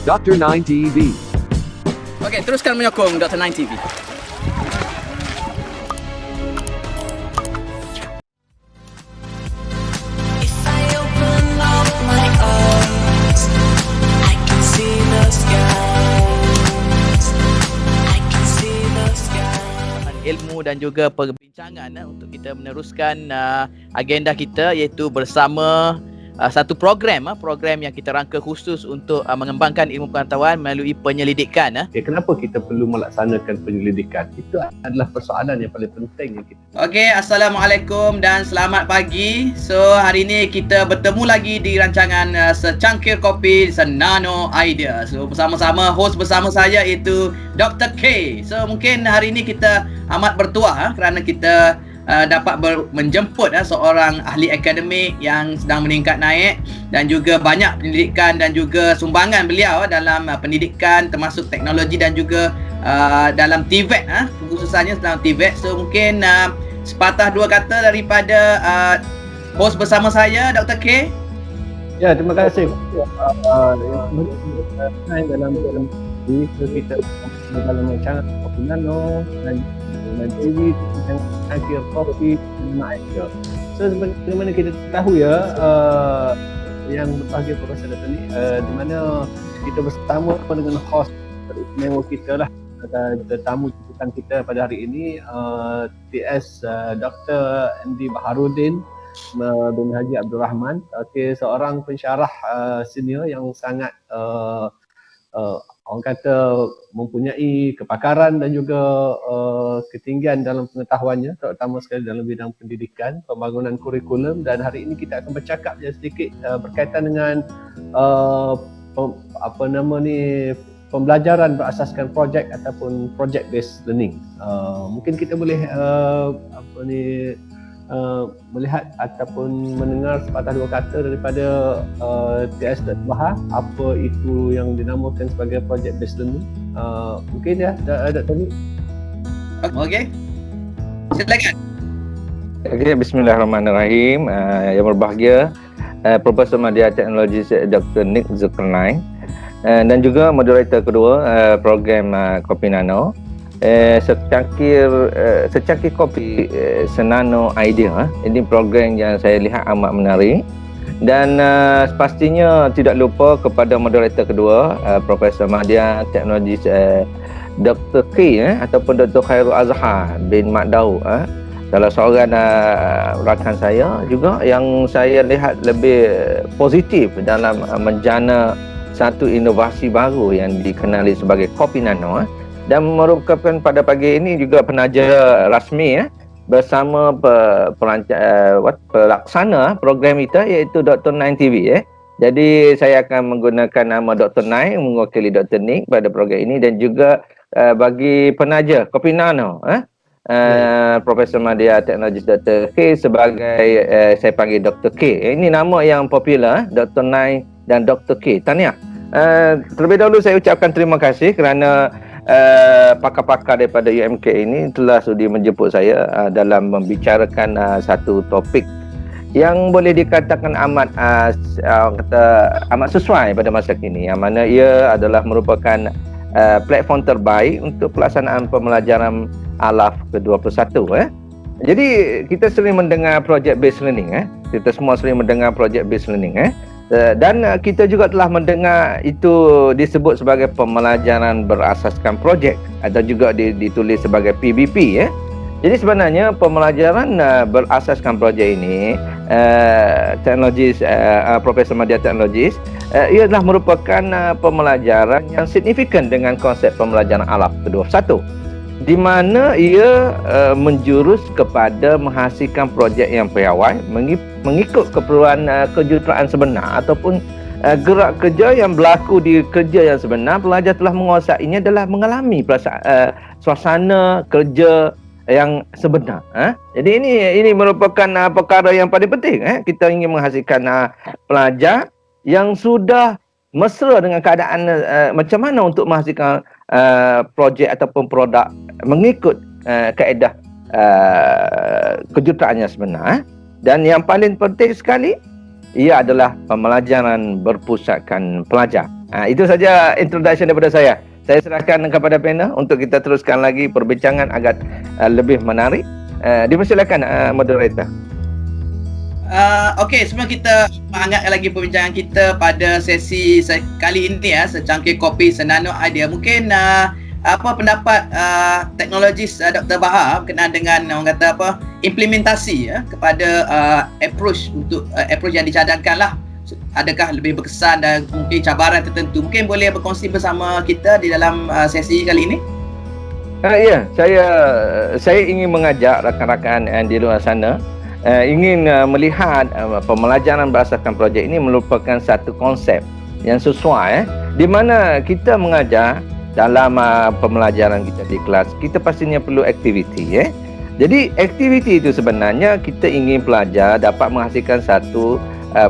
Dr. 9 TV. Okey, teruskan menyokong Dr. 9 TV. If I open up my eyes, I can see the skies. I can see the skies. Ilmu dan juga perbincangan untuk kita meneruskan agenda kita, iaitu bersama satu program yang kita rangka khusus untuk mengembangkan ilmu pengetahuan melalui penyelidikan. Kenapa kita perlu melaksanakan penyelidikan? Itu adalah persoalan yang paling penting yang kita. Okey, Assalamualaikum dan selamat pagi. So, hari ini kita bertemu lagi di rancangan Secangkir Kopi Senano Idea. So, bersama-sama host bersama saya iaitu Dr. K. So, mungkin hari ini kita amat bertuah kerana kita dapat menjemput seorang ahli akademik yang sedang meningkat naik, dan juga banyak pendidikan dan juga sumbangan beliau dalam pendidikan termasuk teknologi dan juga dalam TVET, khususannya dalam TVET. So mungkin sepatah dua kata daripada host bersama saya, Dr. K. Ya, terima kasih. Dalam kita dalam rancangan Kopi Nano dan TV yang akhir kopi naik. So sebagaimana kita tahu ya, yang berbahagia Profesor Dr. ni, di mana kita bersama dengan host istimewa kita lah, tetamu jurusan kita pada hari ini, TS Dr. MD Baharudin bin Haji Abdul Rahman. Okay, seorang pensyarah senior yang sangat orang kata mempunyai kepakaran dan juga ketinggian dalam pengetahuannya, terutama sekali dalam bidang pendidikan, pembangunan kurikulum. Dan hari ini kita akan bercakap sedikit berkaitan dengan pembelajaran berasaskan projek ataupun project based learning. Mungkin kita boleh melihat ataupun mendengar sepatah dua kata daripada TS Dr. Bahar, apa itu yang dinamakan sebagai project based learning. Mungkin ya, Dr. ni. Okey, silakan. Okay, bismillahirrahmanirrahim. Yang berbahagia Profesor Madya Teknologi Dr. Nick Zulkarnain, dan juga moderator kedua program Kopi Nano. Secangkir kopi Senano Idea. Ini program yang saya lihat amat menarik, dan pastinya tidak lupa kepada moderator kedua, Profesor Madya Teknologi Dr. K ataupun Dr. Khairul Azhar bin Mat Daud, salah seorang rakan saya juga yang saya lihat lebih positif dalam menjana satu inovasi baru yang dikenali sebagai Kopi Nano, dan merupakan pada pagi ini juga penaja rasmi bersama pelaksana program kita, iaitu Dr. 9 TV. Jadi saya akan menggunakan nama Dr. 9 mewakili Dr. Nick pada program ini, dan juga bagi penaja Kopi Nano, Profesor Madya Teknologi Dr. K sebagai saya panggil Dr. K. Ini nama yang popular, Dr. 9 dan Dr. K. Tahniah. Terlebih dahulu saya ucapkan terima kasih kerana pakar-pakar daripada UMK ini telah sudi menjemput saya dalam membicarakan satu topik yang boleh dikatakan amat sesuai pada masa kini, yang mana ia adalah merupakan platform terbaik untuk pelaksanaan pembelajaran alaf ke-21. Jadi kita sering mendengar project based learning, kita semua sering mendengar project based learning, dan kita juga telah mendengar itu disebut sebagai pembelajaran berasaskan projek, atau juga ditulis sebagai PBP. Jadi sebenarnya pembelajaran berasaskan projek ini, teknologis, Profesor Madya Teknologis, ia adalah merupakan pembelajaran yang signifikan dengan konsep pembelajaran alaf ke-21, di mana ia menjurus kepada menghasilkan projek yang piawai mengikut keperluan kejuruteraan sebenar ataupun gerak kerja yang berlaku di kerja yang sebenar. Pelajar telah menguasainya adalah mengalami suasana kerja yang sebenar. Jadi ini merupakan perkara yang paling penting. Kita ingin menghasilkan pelajar yang sudah mesra dengan keadaan macam mana untuk menghasilkan projek ataupun produk mengikut kaedah kejuruteraannya sebenar. Dan yang paling penting sekali, ia adalah pembelajaran berpusatkan pelajar. Itu saja introduction daripada saya. Saya serahkan kepada panel untuk kita teruskan lagi perbincangan agar lebih menarik. Dipersilakan moderator. Okey, sebelum kita mengangkat lagi perbincangan kita pada sesi kali ini secangkir kopi senano idea, mungkin apa pendapat teknologis Dr. Bahar berkenaan dengan orang kata apa implementasi kepada approach yang dicadangkan lah. Adakah lebih berkesan dan mungkin cabaran tertentu? Mungkin boleh berkongsi bersama kita di dalam sesi kali ini? Ya, saya ingin mengajak rakan-rakan di luar sana ingin melihat pembelajaran berasaskan projek ini merupakan satu konsep yang sesuai di mana kita mengajar dalam pembelajaran kita di kelas, kita pastinya perlu aktiviti Jadi aktiviti itu sebenarnya kita ingin pelajar dapat menghasilkan satu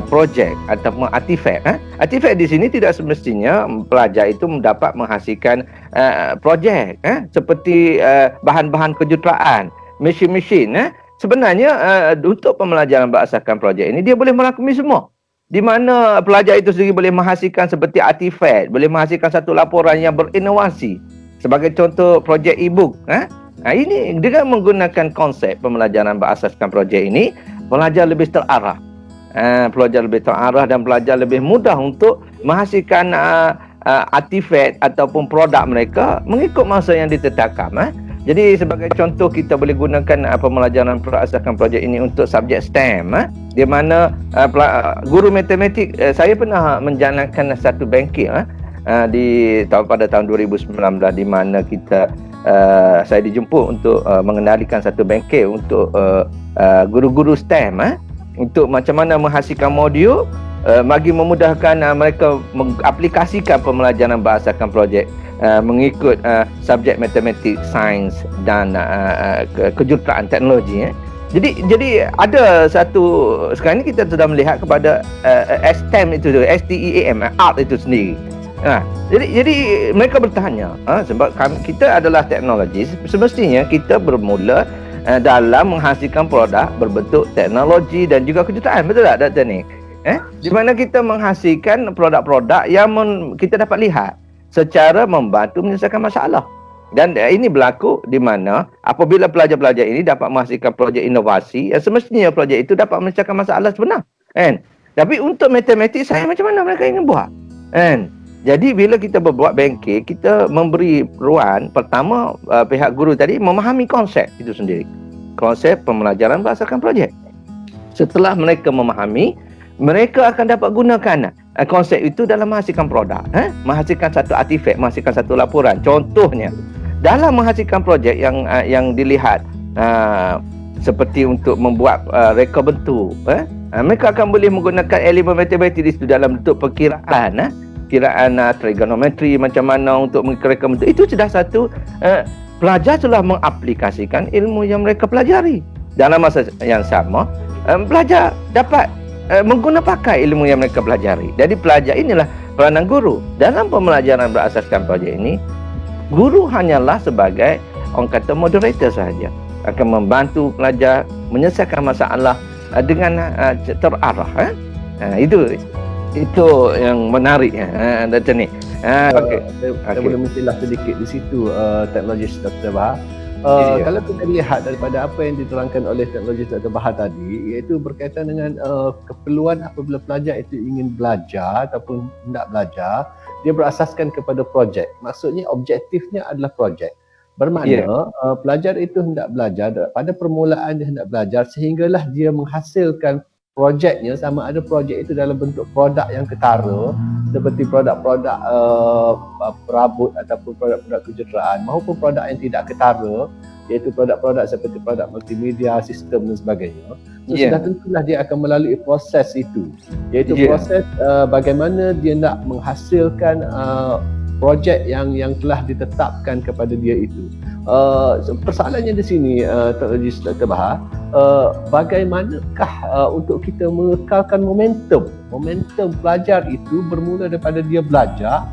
projek ataupun artifak. Artifak di sini tidak semestinya pelajar itu dapat menghasilkan projek seperti bahan-bahan kejuruteraan, mesin-mesin. Sebenarnya untuk pembelajaran berasaskan projek ini dia boleh merangkumi semua. Di mana pelajar itu sendiri boleh menghasilkan seperti artifak, boleh menghasilkan satu laporan yang berinovasi. Sebagai contoh projek e-book. Ini dengan menggunakan konsep pembelajaran berasaskan projek ini, pelajar lebih terarah. Pelajar lebih terarah dan pelajar lebih mudah untuk menghasilkan artifak ataupun produk mereka mengikut masa yang ditetapkan. Jadi sebagai contoh kita boleh gunakan pembelajaran berasaskan projek ini untuk subjek STEM di mana guru matematik saya pernah menjalankan satu bengkel pada tahun 2019 di mana saya dijemput untuk mengendalikan satu bengkel untuk guru-guru STEM untuk macam mana menghasilkan modul bagi memudahkan mereka mengaplikasikan pembelajaran berasaskan projek mengikut subjek matematik, sains dan kejuruteraan teknologi. Jadi ada satu sekarang ni kita sudah melihat kepada STEM itu, STEAM, art itu sendiri. Jadi mereka bertanya sebab kita adalah teknologi, semestinya kita bermula dalam menghasilkan produk berbentuk teknologi dan juga kejuruteraan, betul tak Dr. Nick? Di mana kita menghasilkan produk-produk yang kita dapat lihat secara membantu menyelesaikan masalah. Dan ini berlaku di mana apabila pelajar-pelajar ini dapat menghasilkan projek inovasi, semestinya projek itu dapat menyelesaikan masalah sebenar. Tapi untuk matematik, saya macam mana mereka ingin buat? Jadi bila kita berbuat bengkel, kita memberi ruang pertama pihak guru tadi memahami konsep itu sendiri. Konsep pembelajaran berasaskan projek. Setelah mereka memahami, mereka akan dapat gunakan konsep itu dalam menghasilkan produk, menghasilkan satu artifak, menghasilkan satu laporan. Contohnya, dalam menghasilkan projek yang dilihat seperti untuk membuat reka bentuk, mereka akan boleh menggunakan elemen matematik di situ dalam bentuk perkiraan, kiraan trigonometri macam mana untuk mengereka bentuk. Itu sudah satu pelajar telah mengaplikasikan ilmu yang mereka pelajari. Dalam masa yang sama, pelajar dapat menggunakan pakai ilmu yang mereka pelajari. Jadi pelajar inilah peranan guru. Dalam pembelajaran berasaskan projek ini, guru hanyalah sebagai orang kata moderator sahaja. Akan membantu pelajar menyelesaikan masalah dengan terarah. Itu yang menarik Dr. Nick. Saya boleh mentilah sedikit di situ teknologis Dr. Bahar. Kalau kita lihat daripada apa yang diterangkan oleh teknologis Dr. Bahar tadi, iaitu berkaitan dengan keperluan apabila pelajar itu ingin belajar ataupun hendak belajar, dia berasaskan kepada projek. Maksudnya objektifnya adalah projek. Bermakna pelajar itu hendak belajar, pada permulaan dia hendak belajar sehinggalah dia menghasilkan projeknya, sama ada projek itu dalam bentuk produk yang ketara seperti produk-produk perabot ataupun produk-produk kejuruteraan maupun produk yang tidak ketara, iaitu produk-produk seperti produk multimedia, sistem dan sebagainya. Sudah tentulah dia akan melalui proses itu, iaitu proses bagaimana dia nak menghasilkan projek yang telah ditetapkan kepada dia itu. Persoalannya di sini teknologis Dr. Bahar, bagaimanakah untuk kita mengekalkan momentum pelajar itu bermula daripada dia belajar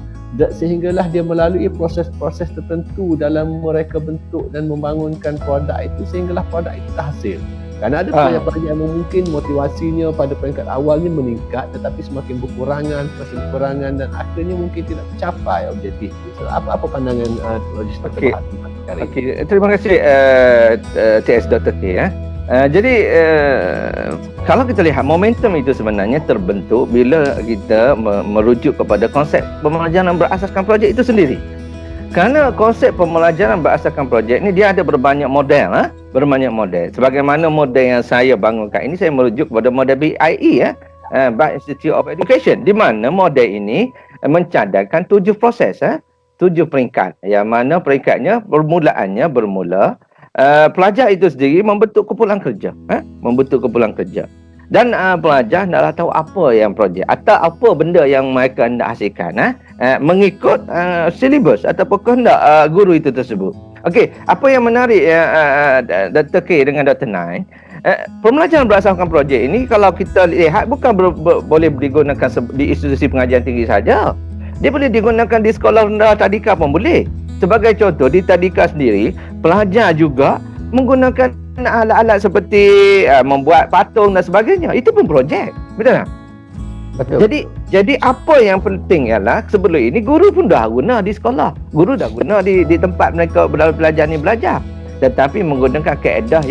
sehinggalah dia melalui proses-proses tertentu dalam mereka bentuk dan membangunkan produk itu sehinggalah produk itu terhasil. Kerana ada pelajar-pelajar yang mungkin motivasinya pada peringkat awalnya meningkat, tetapi semakin berkurangan dan akhirnya mungkin tidak tercapai objektif. So, apa pandangan Register Okey. Kebahasian? Okey, terima kasih TS Dr. K ya. Jadi kalau kita lihat momentum itu sebenarnya terbentuk bila kita merujuk kepada konsep pembelajaran berasaskan projek itu sendiri. Kerana konsep pembelajaran berasaskan projek ni dia ada berbanyak model, berbanyak model. Sebagaimana model yang saya bangunkan ini, saya merujuk kepada model BIE Back Institute of Education, di mana model ini mencadangkan 7 proses, 7 peringkat, yang mana peringkatnya permulaannya bermula pelajar itu sendiri membentuk kumpulan kerja, dan pelajar hendaklah tahu apa yang projek atau apa benda yang mereka hendak hasilkan, mengikut silibus ataupun kehendak guru itu tersebut. Okey, apa yang menarik Dr. K dengan Dr. Nai, pembelajaran berasaskan projek ini kalau kita lihat bukan boleh digunakan di institusi pengajian tinggi saja. Dia boleh digunakan di sekolah rendah tadika pun boleh. Sebagai contoh, di tadika sendiri, pelajar juga menggunakan alat-alat seperti membuat patung dan sebagainya. Itu pun projek. Betul tak? Betul. Jadi apa yang penting ialah sebelum ini guru pun dah guna di sekolah. Guru dah guna di tempat mereka belajar ni belajar. Tetapi menggunakan kaedah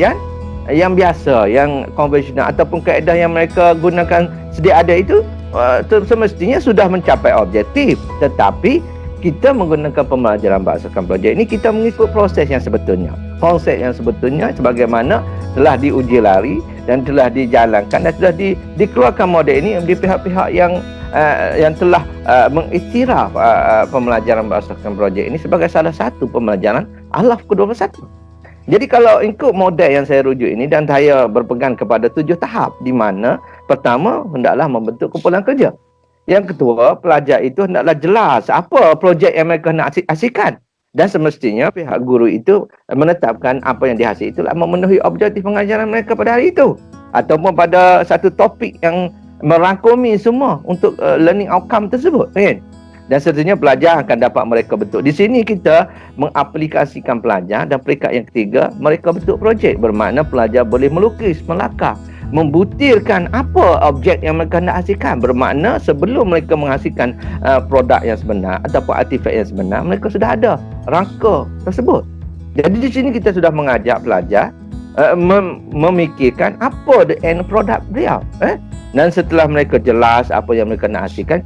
yang biasa, yang konvensional ataupun kaedah yang mereka gunakan sedia ada itu semestinya sudah mencapai objektif. Tetapi kita menggunakan pembelajaran berasaskan projek ini, kita mengikut proses yang sebetulnya. Konsep yang sebetulnya sebagaimana telah diuji lari dan telah dijalankan dan telah dikeluarkan model ini di pihak-pihak yang telah mengiktiraf pembelajaran berasaskan projek ini sebagai salah satu pembelajaran alaf ke-21. Jadi kalau ikut model yang saya rujuk ini dan saya berpegang kepada 7 tahap, di mana pertama hendaklah membentuk kumpulan kerja. Yang kedua, pelajar itu hendaklah jelas apa projek yang mereka nak hasilkan. Dan semestinya pihak guru itu menetapkan apa yang dihasil itulah memenuhi objektif pengajaran mereka pada hari itu. Ataupun pada satu topik yang merangkumi semua untuk learning outcome tersebut. Kan? Dan seterusnya pelajar akan dapat mereka bentuk. Di sini kita mengaplikasikan pelajar, dan peringkat yang ketiga, mereka bentuk projek. Bermakna pelajar boleh melukis, melakar, membutirkan apa objek yang mereka nak hasilkan. Bermakna sebelum mereka menghasilkan produk yang sebenar ataupun artifak yang sebenar, mereka sudah ada rangka tersebut. Jadi di sini kita sudah mengajak pelajar memikirkan apa the end product beliau. Dan setelah mereka jelas apa yang mereka nak hasilkan,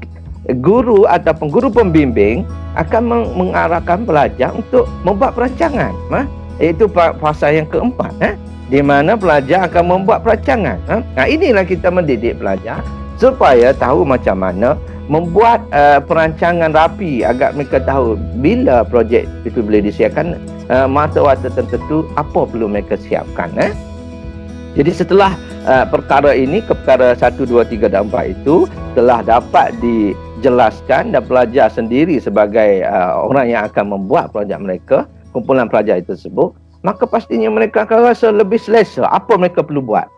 guru ataupun guru pembimbing akan mengarahkan pelajar untuk membuat perancangan. Iaitu fasa yang keempat. Di mana pelajar akan membuat perancangan. Nah, inilah kita mendidik pelajar supaya tahu macam mana membuat perancangan rapi agar mereka tahu bila projek itu boleh disiapkan, masa-masa tertentu apa perlu mereka siapkan. Jadi setelah perkara ini, perkara 1, 2, 3 dan 4 itu telah dapat dijelaskan dan pelajar sendiri sebagai orang yang akan membuat projek mereka, kumpulan pelajar itu tersebut, maka pastinya mereka akan rasa lebih selesa apa mereka perlu buat.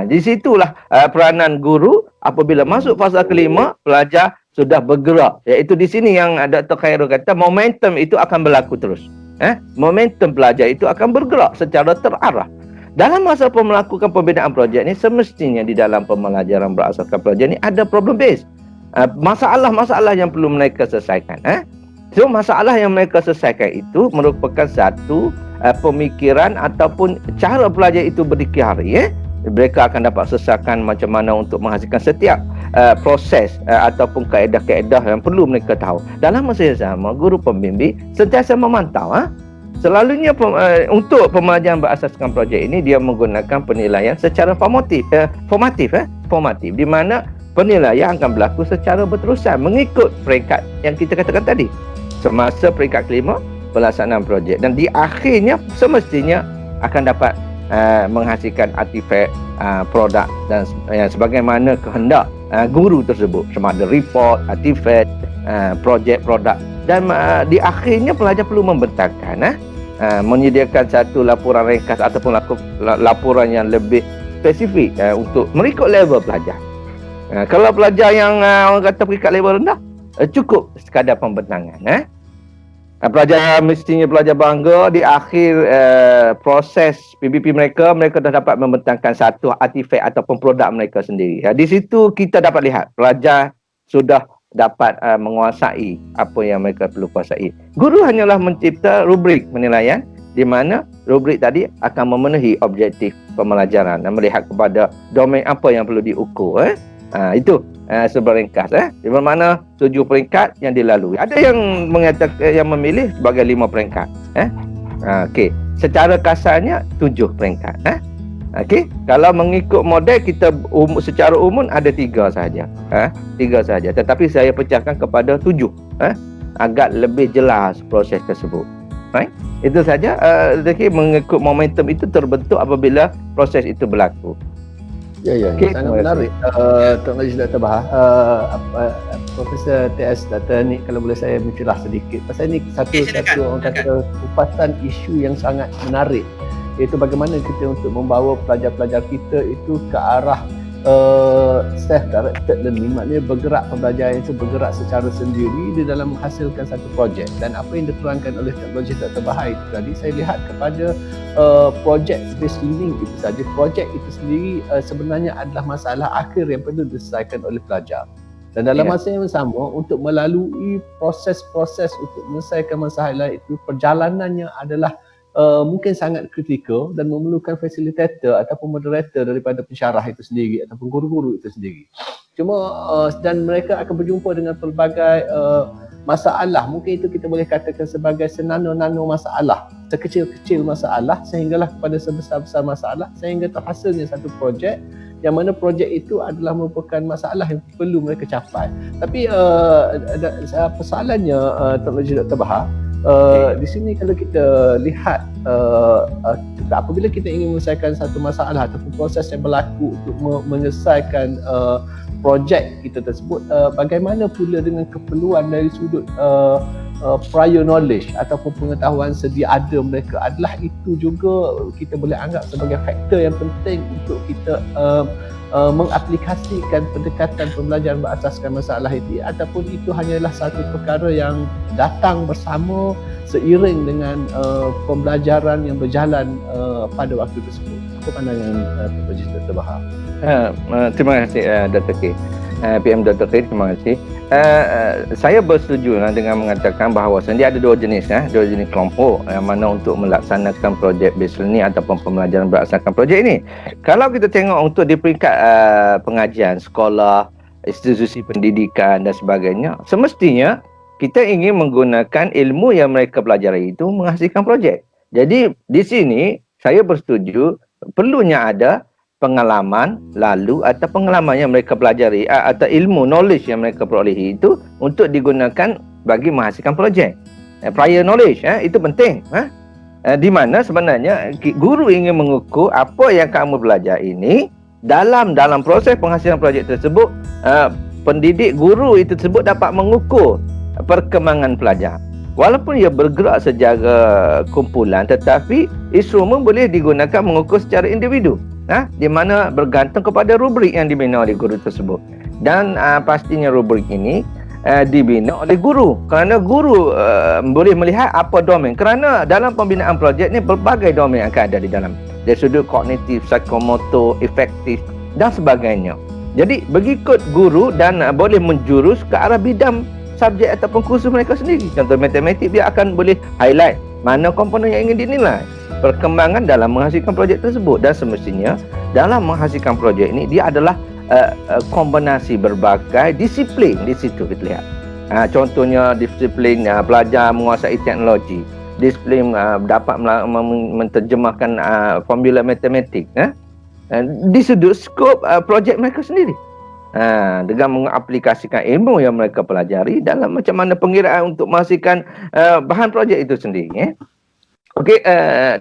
Di situlah peranan guru apabila masuk fasa kelima, pelajar sudah bergerak. Iaitu di sini yang Dr. Khairul kata momentum itu akan berlaku terus. Momentum pelajar itu akan bergerak secara terarah. Dalam masa melakukan pembinaan projek ni, semestinya di dalam pembelajaran berasaskan projek ni ada problem base. Masalah-masalah yang perlu mereka selesaikan. So masalah yang mereka selesaikan itu merupakan satu pemikiran ataupun cara pelajar itu berdikari. Mereka akan dapat selesaikan macam mana untuk menghasilkan setiap proses ataupun kaedah-kaedah yang perlu mereka tahu. Dalam masa yang sama, guru pembimbing sentiasa memantau. Selalunya untuk pembelajaran berasaskan projek ini, dia menggunakan penilaian secara formatif, di mana penilaian akan berlaku secara berterusan mengikut peringkat yang kita katakan tadi. Semasa peringkat kelima, pelaksanaan projek, dan di akhirnya semestinya akan dapat menghasilkan artifak produk dan sebagaimana kehendak guru tersebut, sama ada report, artifak, projek, produk, dan di akhirnya pelajar perlu membentangkan menyediakan satu laporan ringkas ataupun laporan yang lebih spesifik untuk mengikut level pelajar. Kalau pelajar yang orang kata peringkat level rendah, cukup sekadar pembentangan. Pelajar mestinya pelajar bangga di akhir proses PBP mereka dah dapat membentangkan satu artifak ataupun produk mereka sendiri. Di situ kita dapat lihat pelajar sudah dapat menguasai apa yang mereka perlu kuasai. Guru hanyalah mencipta rubrik penilaian di mana rubrik tadi akan memenuhi objektif pembelajaran dan melihat kepada domain apa yang perlu diukur. Itu seberingkas di mana 7 peringkat yang dilalui. Ada yang mengatakan yang memilih sebagai 5 peringkat. Okey, secara kasarnya 7 peringkat. Okey, kalau mengikut model kita secara umum ada 3 sahaja. 3 sahaja. Tetapi saya pecahkan kepada 7 agar lebih jelas proses tersebut. Right? Itu saja. Mengikut momentum itu terbentuk apabila proses itu berlaku. Ya, Okey, sangat menarik. Tuan Majlis Dr. Bahar, Profesor TS Dr. Nick, kalau boleh saya mencelah sedikit. Pasal ni Okey, silakan, satu orang kata kupasan isu yang sangat menarik, iaitu bagaimana kita untuk membawa pelajar-pelajar kita itu ke arah self-directed learning, maknanya bergerak pembelajaran itu bergerak secara sendiri di dalam menghasilkan satu projek. Dan apa yang diterangkan oleh teknologi Dr. Bahar itu tadi, saya lihat kepada project based learning itu saja. Projek itu sendiri sebenarnya adalah masalah akhir yang perlu diselesaikan oleh pelajar. Dan dalam masa yang sama, untuk melalui proses-proses untuk menyelesaikan masalah itu, perjalanannya adalah mungkin sangat kritikal dan memerlukan fasilitator ataupun moderator daripada pensyarah itu sendiri ataupun guru-guru itu sendiri. Cuma dan mereka akan berjumpa dengan pelbagai masalah. Mungkin itu kita boleh katakan sebagai senano-nano masalah, sekecil-kecil masalah sehinggalah kepada sebesar-besar masalah, sehingga terhasilnya satu projek yang mana projek itu adalah merupakan masalah yang perlu mereka capai. Tapi persoalannya teknologi Dr. Bahar, di sini kalau kita lihat apabila kita ingin menyelesaikan satu masalah ataupun proses yang berlaku untuk menyelesaikan projek kita tersebut, bagaimana pula dengan keperluan dari sudut prior knowledge ataupun pengetahuan sedia ada mereka, adakah itu juga kita boleh anggap sebagai faktor yang penting untuk kita mengaplikasikan pendekatan pembelajaran berasaskan masalah itu, ataupun itu hanyalah satu perkara yang datang bersama seiring dengan pembelajaran yang berjalan pada waktu tersebut? Apa pandangan Profesor Dr. Bahar? Terima kasih Dr. K. PM Dr. K, terima kasih. Saya bersetuju dengan mengatakan bahawa dia ada dua jenis kelompok yang mana untuk melaksanakan projek based learning ataupun pembelajaran berdasarkan projek ini. Kalau kita tengok untuk di peringkat pengajian, sekolah, institusi pendidikan dan sebagainya, semestinya kita ingin menggunakan ilmu yang mereka pelajari itu menghasilkan projek. Jadi di sini saya bersetuju perlunya ada pengalaman lalu atau pengalaman yang mereka pelajari atau ilmu knowledge yang mereka perolehi itu untuk digunakan bagi menghasilkan projek. Prior knowledge itu penting. Di mana sebenarnya guru ingin mengukur apa yang kamu belajar ini dalam proses penghasilan projek tersebut. Pendidik guru itu tersebut dapat mengukur perkembangan pelajar. Walaupun ia bergerak secara kumpulan, tetapi instrumen boleh digunakan mengukur secara individu. Di mana bergantung kepada rubrik yang dibina oleh guru tersebut. Dan pastinya rubrik ini dibina oleh guru, kerana guru boleh melihat apa domain, kerana dalam pembinaan projek ni berbagai domain akan ada di dalam, dari sudut kognitif, psikomotor, efektif dan sebagainya. Jadi mengikut guru dan boleh menjurus ke arah bidang subjek ataupun kursus mereka sendiri. Contoh matematik, dia akan boleh highlight mana komponen yang ingin dinilai, perkembangan dalam menghasilkan projek tersebut. Dan semestinya dalam menghasilkan projek ini dia adalah kombinasi berbagai disiplin. Di situ kita lihat contohnya disiplin pelajar menguasai teknologi, disiplin dapat menterjemahkan formula matematik di sudut skop projek mereka sendiri, dengan mengaplikasikan ilmu yang mereka pelajari dalam macam mana pengiraan untuk menghasilkan bahan projek itu sendiri. Okey,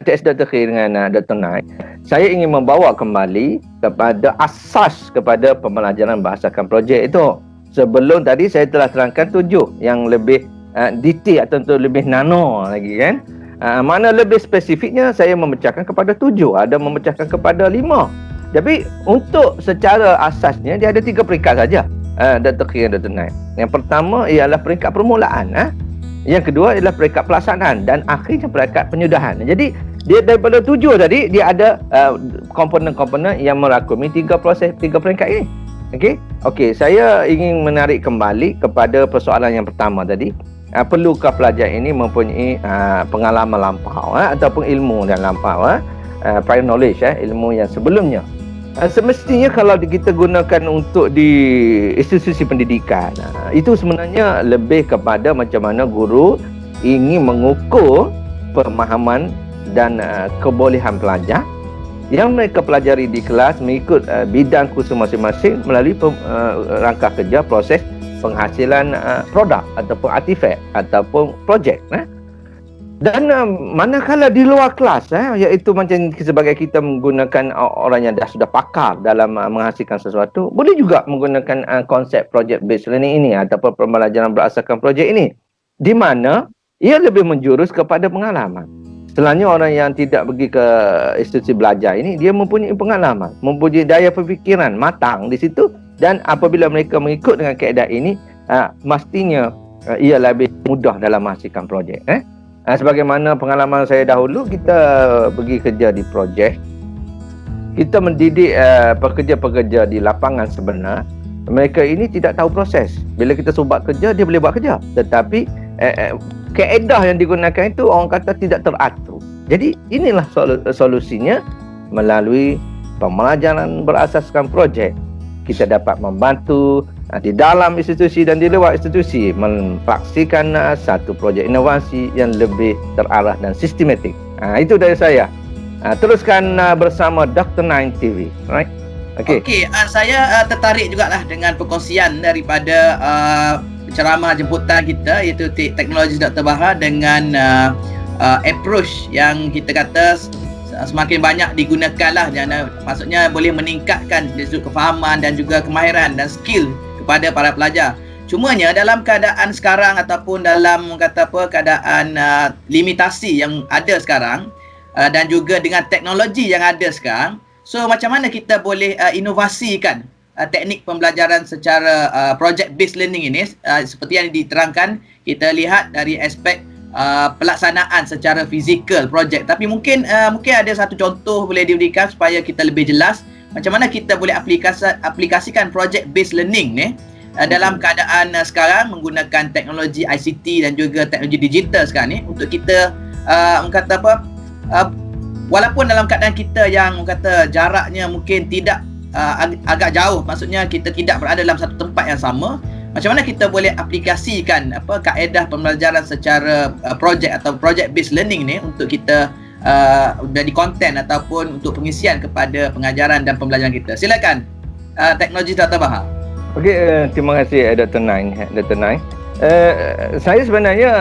teks Dr. Khair dengan Dr. Naik, saya ingin membawa kembali kepada asas kepada pembelajaran berdasarkan projek itu. Sebelum tadi saya telah terangkan 7 yang lebih detail atau lebih nano lagi kan. Mana lebih spesifiknya saya memecahkan kepada 7, ada memecahkan kepada 5. Tapi untuk secara asasnya dia ada 3 peringkat saja, Dr. Khair dan Dr. Naik. Yang pertama ialah peringkat permulaan. Yang kedua adalah peringkat pelaksanaan dan akhirnya peringkat penyudahan. Jadi dia daripada 7 tadi dia ada komponen-komponen yang merakumi 3 peringkat ini. Okey, saya ingin menarik kembali kepada persoalan yang pertama tadi. Perlukah pelajar ini mempunyai pengalaman lampau ataupun ilmu yang lampau, prior knowledge, ilmu yang sebelumnya. Semestinya kalau kita gunakan untuk di institusi pendidikan, itu sebenarnya lebih kepada macam mana guru ingin mengukur pemahaman dan kebolehan pelajar yang mereka pelajari di kelas mengikut bidang kursus masing-masing melalui rangka kerja proses penghasilan produk ataupun artifak ataupun projek. Dan manakala di luar kelas, iaitu macam sebagai kita menggunakan orang yang sudah pakar dalam menghasilkan sesuatu, boleh juga menggunakan konsep project based learning ini ataupun pembelajaran berasaskan projek ini, di mana ia lebih menjurus kepada pengalaman. Setelahnya orang yang tidak pergi ke institusi belajar ini, dia mempunyai pengalaman, mempunyai daya perfikiran matang di situ, dan apabila mereka mengikut dengan kaedah ini, mestinya ia lebih mudah dalam menghasilkan projek. Sebagaimana pengalaman saya dahulu, kita pergi kerja di projek, kita mendidik pekerja-pekerja di lapangan sebenar. Mereka ini tidak tahu proses. Bila kita subat kerja, dia boleh buat kerja, tetapi kaedah yang digunakan itu orang kata tidak teratur. Jadi inilah solusinya. Melalui pembelajaran berasaskan projek, kita dapat membantu di dalam institusi dan di luar institusi mempraktikan satu projek inovasi yang lebih terarah dan sistematik. Itu dari saya. Teruskan bersama Dr. Nine TV. Right? Okey, saya tertarik jugalah dengan perkongsian daripada ceramah jemputan kita, iaitu teknologi Dr. Bahar dengan approach yang kita kata semakin banyak digunakan lah, maksudnya boleh meningkatkan dari sudut kefahaman dan juga kemahiran dan skill kepada para pelajar. Cumanya dalam keadaan sekarang ataupun dalam keadaan limitasi yang ada sekarang dan juga dengan teknologi yang ada sekarang, so macam mana kita boleh inovasikan teknik pembelajaran secara project based learning ini, seperti yang diterangkan, kita lihat dari aspek pelaksanaan secara fizikal projek. Tapi mungkin ada satu contoh boleh diberikan supaya kita lebih jelas macam mana kita boleh aplikasikan project based learning ni dalam keadaan sekarang menggunakan teknologi ICT dan juga teknologi digital sekarang ni, untuk kita walaupun dalam keadaan kita yang jaraknya mungkin tidak agak jauh, maksudnya kita tidak berada dalam satu tempat yang sama, macam mana kita boleh aplikasikan kaedah pembelajaran secara projek atau project based learning ni untuk kita jadi konten ataupun untuk pengisian kepada pengajaran dan pembelajaran kita. Silakan teknologi Dr. Bahar. Okey, terima kasih Dr. Nine. Saya sebenarnya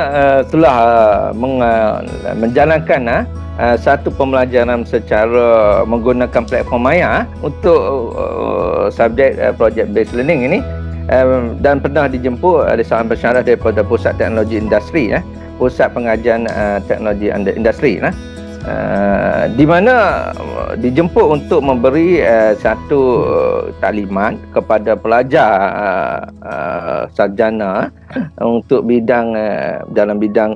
telah menjalankan satu pembelajaran secara menggunakan platform Maya untuk subjek project based learning ini, dan pernah dijemput ada seorang pensyarah daripada Pusat Teknologi Industri, Pusat Pengajian Teknologi Industri, di mana dijemput untuk memberi satu taklimat kepada pelajar sarjana untuk bidang dalam bidang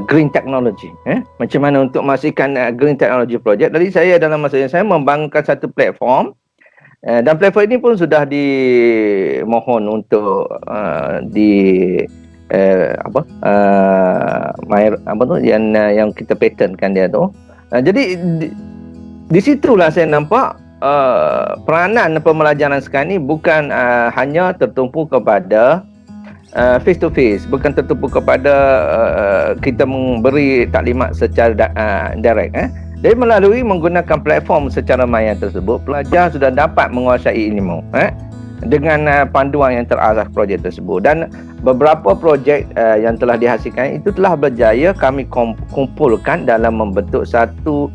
green technology, macam mana untuk memastikan green technology project. Jadi saya dalam masa yang saya membangunkan satu platform, dan platform ini pun sudah dimohon untuk yang kita patentkan dia tu. Jadi di situlah saya nampak peranan pembelajaran sekarang ni bukan hanya tertumpu kepada face to face, bukan tertumpu kepada kita memberi taklimat secara direct. Jadi melalui menggunakan platform secara maya tersebut, pelajar sudah dapat menguasai ilmu dengan panduan yang terarah projek tersebut. Dan beberapa projek yang telah dihasilkan itu telah berjaya kami kumpulkan dalam membentuk satu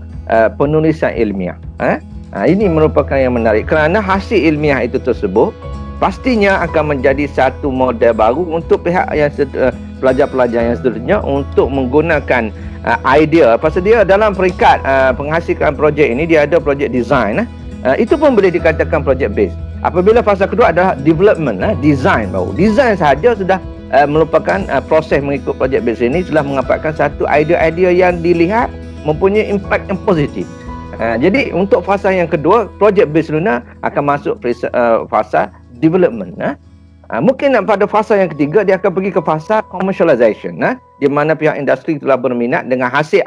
penulisan ilmiah. Ini merupakan yang menarik kerana hasil ilmiah itu tersebut pastinya akan menjadi satu model baru untuk pihak yang pelajar-pelajar yang seterusnya untuk menggunakan idea. Pasal dia dalam peringkat penghasilan projek ini, dia ada projek design, itu pun boleh dikatakan project based. Apabila fasa kedua adalah development, design baru. Design sahaja sudah merupakan proses mengikut projek base ini telah mendapatkan satu idea-idea yang dilihat mempunyai impak yang positif. Jadi untuk fasa yang kedua, projek base lunar akan masuk fasa development. Mungkin pada fasa yang ketiga dia akan pergi ke fasa commercialization, di mana pihak industri telah berminat dengan hasil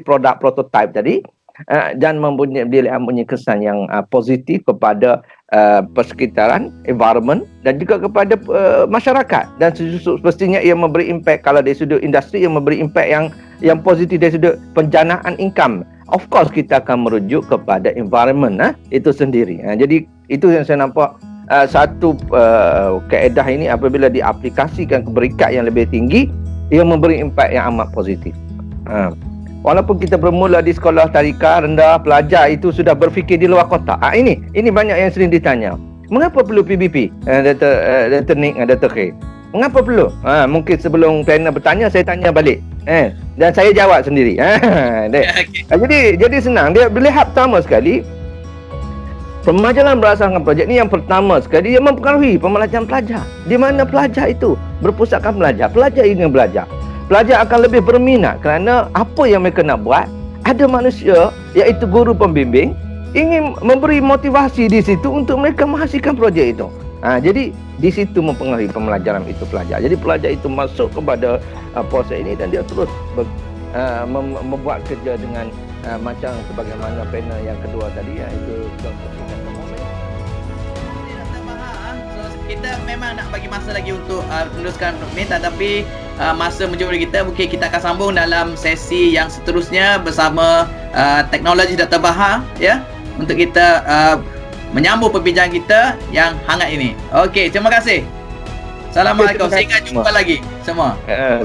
produk prototype tadi, dan mempunyai kesan yang positif kepada persekitaran, environment, dan juga kepada masyarakat. Dan semestinya ia memberi impact, kalau dari sudut industri, ia memberi impact yang positif dari sudut penjanaan income. Of course kita akan merujuk kepada environment itu sendiri. Jadi itu yang saya nampak, satu kaedah ini apabila diaplikasikan ke peringkat yang lebih tinggi, ia memberi impak yang amat positif. Walaupun kita bermula di sekolah tadika rendah, pelajar itu sudah berfikir di luar kotak. Ini banyak yang sering ditanya. Mengapa perlu PBP? Dr. Nick, Dr. K. Mengapa perlu? Mungkin sebelum trainer bertanya, saya tanya balik. Dan saya jawab sendiri. Jadi senang. Dia melihat pertama sekali, pembelajaran berdasarkan projek ni yang pertama sekali dia mempengaruhi pembelajaran pelajar. Di mana pelajar itu berpusatkan belajar, pelajar ingin belajar. Pelajar akan lebih berminat kerana apa yang mereka nak buat, ada manusia iaitu guru pembimbing ingin memberi motivasi di situ untuk mereka menghasilkan projek itu. Jadi di situ mempengaruhi pembelajaran itu pelajar. Jadi pelajar itu masuk kepada proses ini dan dia terus membuat kerja dengan macam sebagaimana panel yang kedua tadi, iaitu Dr. Kita memang nak bagi masa lagi untuk meneruskan ni, tetapi masa menjemput kita, mungkin kita akan sambung dalam sesi yang seterusnya bersama teknologi Dr. Bahar, ya, untuk kita menyambung perbincangan kita yang hangat ini. Okey, terima kasih. Assalamualaikum. Sehingga jumpa lagi semua.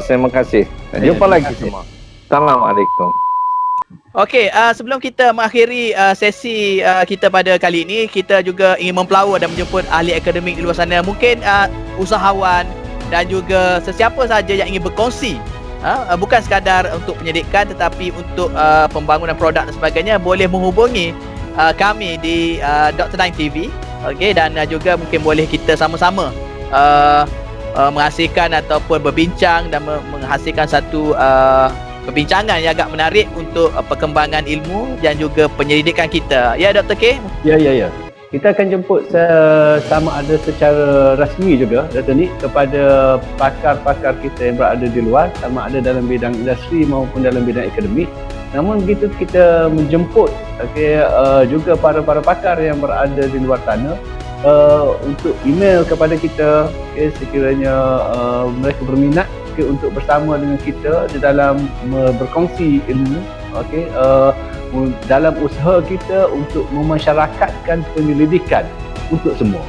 Terima kasih. Jumpa lagi semua. Assalamualaikum. Okey, sebelum kita mengakhiri sesi kita pada kali ini, kita juga ingin mempelawa dan menjemput ahli akademik di luar sana. Mungkin usahawan dan juga sesiapa sahaja yang ingin berkongsi, bukan sekadar untuk penyelidikan tetapi untuk pembangunan produk dan sebagainya, boleh menghubungi kami di Dr. Nine TV. Okey, dan juga mungkin boleh kita sama-sama menghasilkan ataupun berbincang dan menghasilkan satu perbincangan yang agak menarik untuk perkembangan ilmu dan juga penyelidikan kita. Ya, Dr. K? Ya. Kita akan jemput sama ada secara rasmi juga, Dr. Nick, kepada pakar-pakar kita yang berada di luar, sama ada dalam bidang industri maupun dalam bidang akademik. Namun begitu kita menjemput juga para pakar yang berada di luar sana untuk email kepada kita, sekiranya mereka berminat untuk bersama dengan kita di dalam berkongsi ilmu, dalam usaha kita untuk memasyarakatkan penyelidikan untuk semua.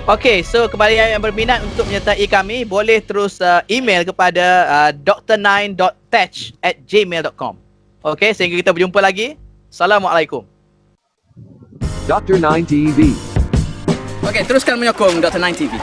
Okey, so kepada yang berminat untuk menyertai kami, boleh terus email kepada dr9.tech@gmail.com. Okey, sehingga kita berjumpa lagi. Assalamualaikum. Dr. 9 TV. Okey, teruskan menyokong Dr. 9 TV.